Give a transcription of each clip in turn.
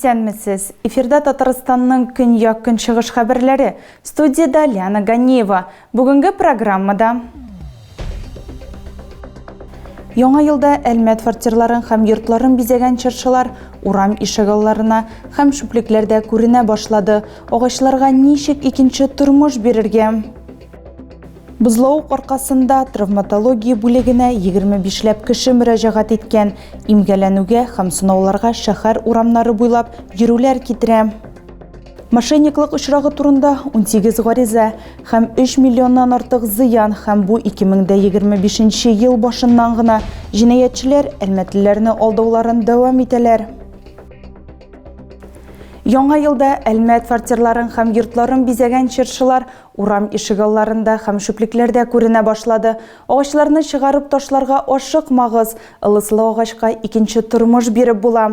Исәнмесез. Эфирда Татарстанның көньяк көнчыгыш хәбәрләре. Студияда Ляна Ганеева. Бүгенге программада Яңа елда Әлмәт фортирларын һәм йортларын бизәгән чыршылар урам ишегалларына һәм шүплекләрдә күренә башлады. Агачларга ничек икенче тормыш бирергә? Бузлауык аркасында травматология бүлегенә 25ләп кеше мөрәҗәгать иткән, имгәләнүгә һәм сынауларга шәһәр урамнары буйлап йөрүләр китерә. Мошенниклык очрагы турында 18 гариза һәм 3 миллионнан артык зыян һәм бу 2025 ел башыннан гына җинаятьчеләр әлмәтлеләрне алдауларын дәвам итәләр. Яңа елда Әлмәт фортирларын һәм йортларын бизәгән чыршылар урам ишегалларында һәм шүплекләрдә күренә башлады. Агачларны чыгарып ташларга ашыкмагыз, ылыслы агачка икенче тормыш биреп була.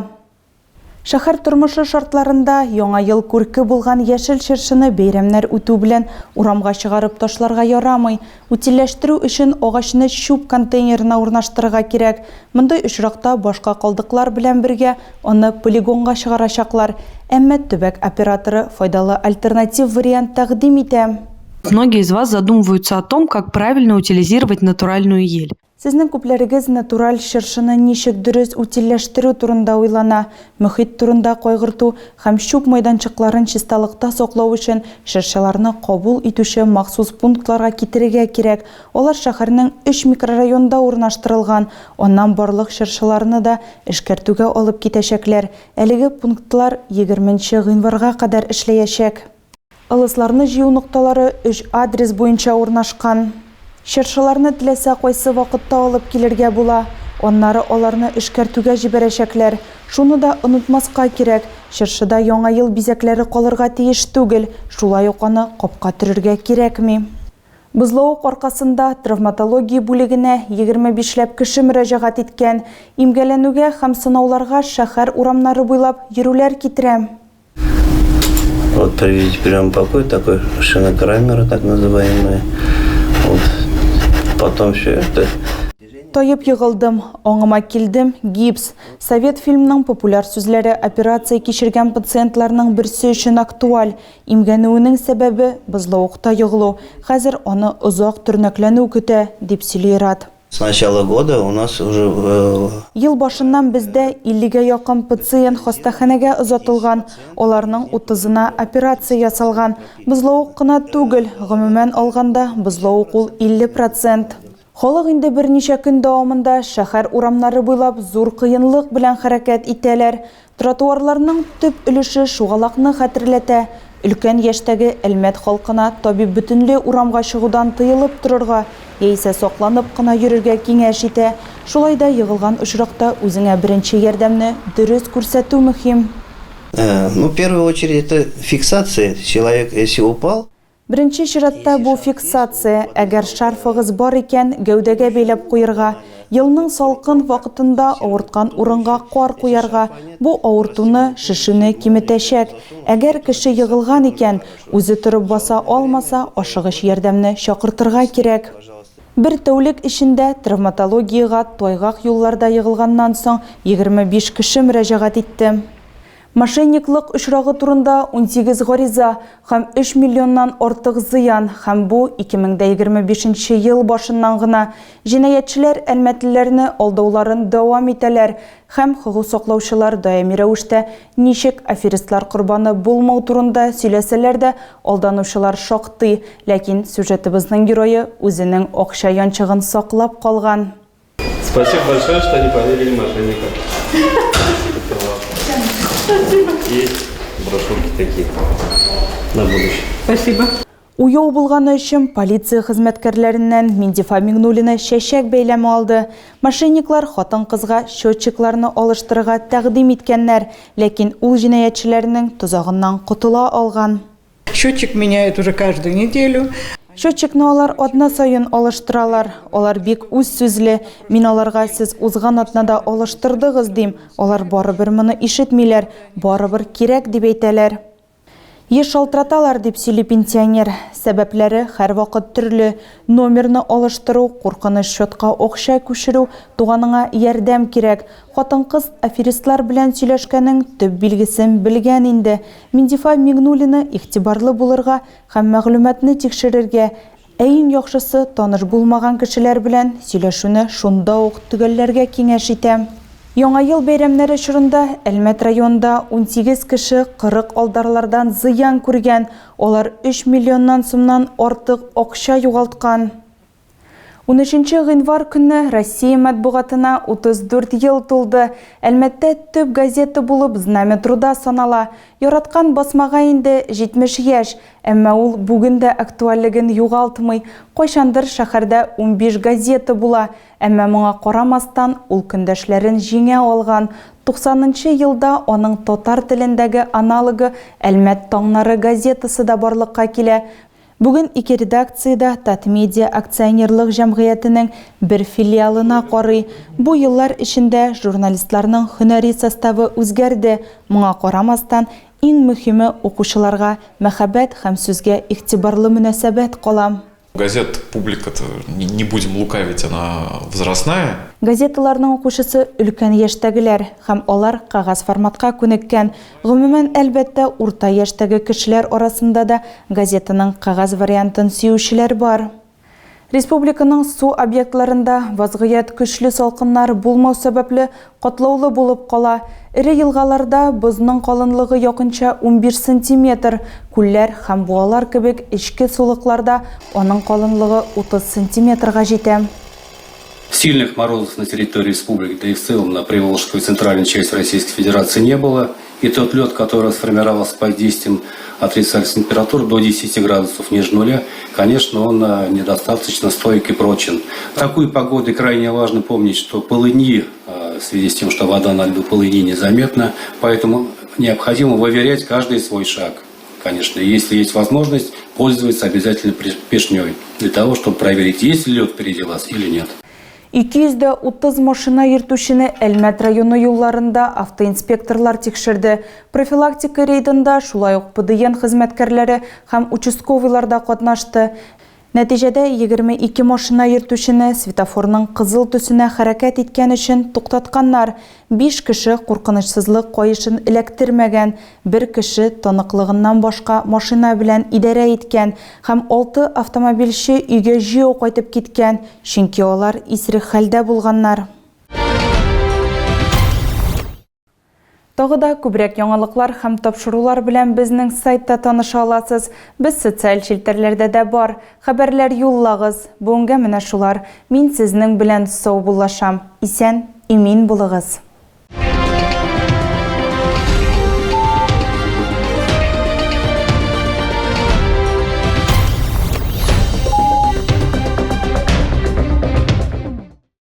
Шәһәр тормышы шартларында яңа ел күрке булган яшел чыршыны бәйрәмнәр үтү белән урамга чыгарып ташларга ярамый. Утилләштерү өчен агачны шуп контейнерына урнаштырырга кирәк. Мондай очракта башка калдыклар белән бергә аны полигонга чыгарачаклар. Әмма төбәк операторы файдалы альтернатив вариант тәкъдим итә. Многие из вас задумываются о том, как правильно утилизировать натуральную ель. Сезнең күпләрегез натураль чыршыны ничек дөрес утилләштерү турында уйлана, мөхит турында кайгырту һәм шуп майданчыкларын чисталыкта саклау өчен чыршыларны кабул итүче махсус пунктларга китерергә кирәк. Алар шәһәрнең 3 микрорайонда урнаштырылган, аннан барлык чыршыларны да эшкәртүгә алып китәчәкләр. Әлеге пунктлар 20 гыйнварга кадәр эшләячәк. Ылысларны җыю нукталары 3 адрес буенча урнашкан. Чыршыларны теләсә кайсы вакытта алып килергә була. Аннары аларны эшкәртүгә җибәрәчәкләр. Шуны да онытмаска кирәк. Чыршыда яңа ел бизәкләре калырга тиеш түгел. Шулай ук аны капка төрергә кирәкми. Бузлауык аркасында травматология бүлегенә 25ләп кеше мөрәҗәгать иткән, имгәләнүгә һәм сынауларга шәһәр урамнары буйлап йөрүләр китерә. Вот приведите прием покой, такой шинокамера так называемая. Вот. Потом все это. Тайып йығылдым, аңыма килдем, гипс. Совет фильмның популяр сүзләре операция кичергән пациентларның берсе өчен актуаль. Имгәнүенең сәбәбе бузлауыкта йығылу. Хәзер аны озак төрнәкләнү көтә, дип сөйли Рад. С начала года у нас уже... Ел башыннан бездә 50гә якын пациент хастаханәгә озатылган. Аларның 30-на операция ясалган. Бузлауык кына түгел, гомумән алганда бузлауык ул 50%. Халык инде берничә көн дәвамында шәһәр урамнары буйлап зур кыенлык белән хәрәкәт итәләр. Тротуарларның төп өлеше шугалакны хәтерләтә. Өлкән яшьтәге Әлмәт халкына табиб бөтенләй урамга чыгудан тыелып торырга, яисә сакланып кына йөрергә киңәш итә. Шулай да йыгылган очракта үзеңә беренче ярдәмне дөрес күрсәтү мөһим. Ну, в первую очередь, это фиксация. Человек, если упал... Беренче чиратта бу фиксация. Әгәр шарфыгыз бар икән, гәүдәгә бәйләп куярга. Елның салкын вакытында авырткан урынга кар куярга. Бу авыртуны, шешүне киметәчәк. Әгәр кеше йыгылган икән, үзе торып баса алмаса, ашыгыч ярдәмне чакыртырга кирәк. Бер тәүлек эчендә травматологиягә тайгак юлларда йыгылганнан соң 25 кеше мөрәҗәгать итте. Мошенниклык очрагы турында 18 гариза һәм 3 миллионнан артык зыян һәм бу 2025 ел башыннан гына җинаятьчеләр әлмәтлеләрне алдауларын дәвам итәләр һәм хокук саклаучылар даими рәвештә ничек аферистлар корбаны булмау турында сөйләсәләр дә алданучылар шактый, ләкин сюжетыбызның герое үзенең акча янчыгын саклап калган. Спасибо большое, что не поверили мошенникам. И брошюрки такие на будущее. Спасибо. Уяу булганы өчен полиция хезмәткәрләреннән Миндифа Миңнуллина чәчәк бәйләме алды. Мошенниклар хатын-кызга счетчикларны алыштырырга тәкъдим иткәннәр, ләкин ул җинаятьчеләрнең тузагыннан котыла алган. Счетчик меняет уже каждую неделю. Счетчикны алар атна сайын алыштыралар. Алар бик үз сүзле. Мин аларга сез узган атнада алыштырдыгыз дим. Алар барыбер моны ишетмиләр, барыбер кирәк дип әйтәләр. Еш шалтыраталар дип сөйли пенсионер. Сәбәпләре һәр вакыт төрле. Номерны алыштыру, куркыныч счетка акча күчерү, туганыңа ярдәм кирәк. Хатын-кыз аферистлар белән сөйләшкәнең төп билгесен белгән инде. Миндифа Мигнуллина игътибарлы булырга һәм мәгълүматны тикшерергә, иң яхшысы таныш булмаган кешеләр белән сөйләшүне шунда ук төгәлләргә киңәш итәм. Яңа ел бәйрәмнәре чорында Әлмәт районында 18 кеше 40 алдарлардан зыян күргән. Олар 3 миллионнан сумнан артык акча югалткан. 13 гыйнвар көнне Россия матбугатына 34 ел тулды. Әлмәттә төп газета булып Знамя труда санала. Яраткан басмага инде 70 яшь, әмма ул бүген дә актуальлеген югалтмый. Кайчандыр шәһәрдә 15 газета була, әмма моңа карамастан ул көндәшләрен җиңә алган. 90-нчы елда аның татар телендәге аналогы Әлмәт таңнары газетасы да барлыкка килә. Бүген ике редакциядә Татмедиа акционерлык җәмгыятенең бер филиалына карый. Бу еллар эчендә журналистларның һөнәри составы үзгәрде. Моңа карамастан, иң мөһиме укучыларга мәхәббәт һәм сүзгә игътибарлы мөнәсәбәт кала. Газет публика-то, не будем лукавить, она возрастная. Газеталарның укучысы өлкән яшьтәгеләр һәм алар кагаз форматка күнеккән. Гомумән, әлбәттә, урта яшьтәге кешеләр арасында да газетаның кагаз вариантын сөючеләр бар. Республиканың су объектларында вазгыят көчле салкыннар булмау сәбәпле катлаулы булып кала. Ире елгаларда бозның калынлыгы якынча 11 см, күлләр һәм буалар кебек эчке сулыкларда аның калынлыгы 30 см-га җитә. Сильных морозов на территории республики, да и в целом на Приволжскую и центральную часть Российской Федерации не было. И тот лед, который сформировался под действием отрицательных температур до 10 градусов ниже нуля, конечно, он недостаточно стойк и прочен. В такую погоду крайне важно помнить, что полыни, в связи с тем, что вода на льду, полыни незаметна, поэтому необходимо выверять каждый свой шаг. Конечно, если есть возможность, пользоваться обязательно пешней, для того, чтобы проверить, есть ли лед впереди вас или нет. 230 машина йөртүчене Әлмәт районы юлларында автоинспекторлар тикшерде. Профилактика рейдында шулай ук ПДН хезмәткәрләре һәм участковыйлар да катнашты. Нәтиҗәдә 22 машина йөртүчене светофорның кызыл төсенә хәрәкәт иткән өчен туктатканнар. 5 кеше куркынычсызлык каешын эләктермәгән, 1 кеше таныклыгыннан башка машина белән идарә иткән һәм 6 автомобильче өйгә җыю кайтып киткән, чөнки алар исерек хәлдә булганнар. Тагы да күбрәк яңалыклар һәм тапшырулар белән безнең сайтта таныша аласыз. Без социаль челтәрләрдә дә бар. Хәбәрләр юллагыз. Бүгенгә менә шулар. Мин сезнең белән сау булашам. Исән, имин булыгыз.